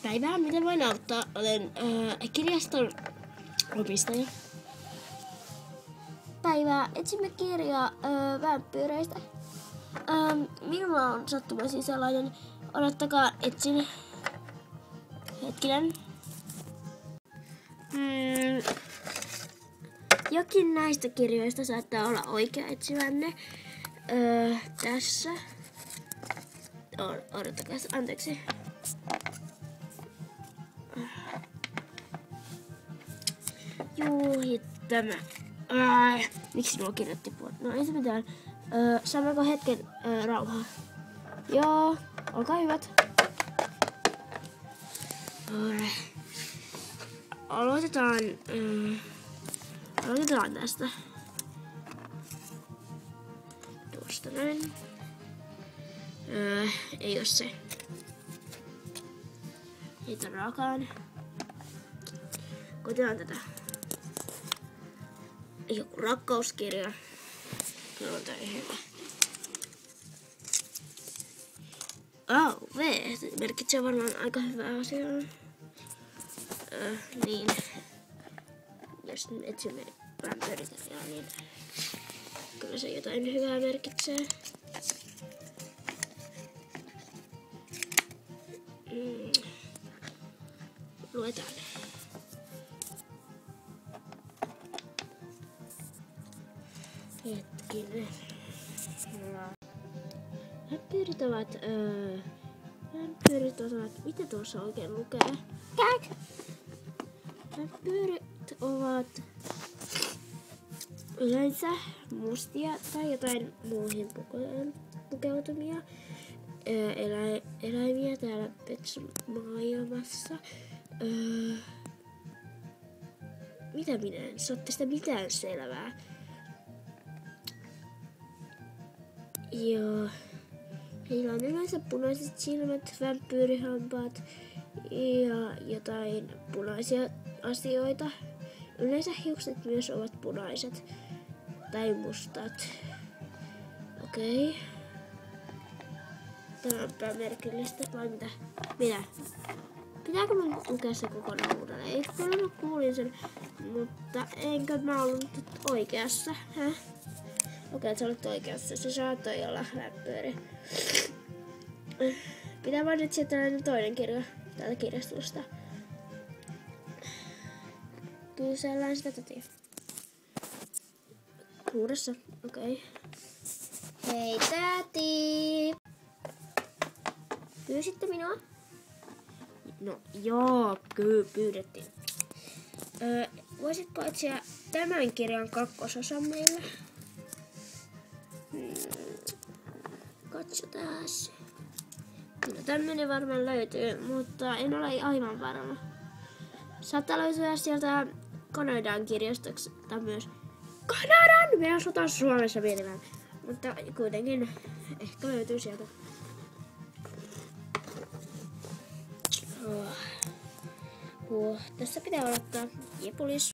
Päivää, miten voin auttaa? Olen kirjaston omistaja. Päivää, etsimme kirjaa vampyyreistä. Minulla on sattumaisin sellainen. Odottakaa, etsin. Hetkinen. Jokin näistä kirjoista saattaa olla oikea etsivänne. Tässä. Odottakaa, anteeksi. Juu, tämä. Miksi nuo kirjoitti puolta? No ei se mitään. Saanko hetken rauhaa? Joo, olkaa hyvät. Aloitetaan tästä. Tuosta näin. Ei oo se. Ei todellakaan. Koitetaan tätä. Joku rakkauskirja. No on tää hyvä. Merkitsee varmaan aika hyvää asiaa. Niin. Jos nyt etsimme vampyyritarjaa, niin kyllä se jotain hyvää merkitsee. Luetaan. Hetkinen. Vampyyrit ovat... Mitä tuossa oikein lukee? Vampyyrit ovat yleensä mustia tai jotain muihin pukeutumia eläimiä täällä Pets-maailmassa. Mitä minä en saa tästä mitään selvää. Joo. Heillä on yleensä punaiset silmät, vampyyrihampaat ja jotain punaisia asioita. Yleensä hiukset myös ovat punaiset tai mustat. Okei. Tämä on epämerkillistä, vai mitä? Minä? Pitääkö mä lukea se kokonaan uudelleen? Ei, kyllä mä kuulin sen, mutta enkö mä ollut oikeassa? Okei, sä olet oikeassa. Se saattoi olla vampyyri. Pitää vaan etsiä tällainen toinen kirja täältä kirjastosta. Kysellään sitä tätiä. 6. Okei. Hei täti! Pyysitte minua? No joo, kyllä pyydettiin. Voisitko etsiä tämän kirjan kakkososan meille? Katsotaas. Kyllä tämmönen varmaan löytyy, mutta en ole aivan varma. Saattaa löytyä sieltä Kanadan kirjastosta myös. Kanadan! Me asutaan Suomessa pienemmän. Mutta kuitenkin ehkä löytyy sieltä. Tässä pitää odottaa. Jepulis.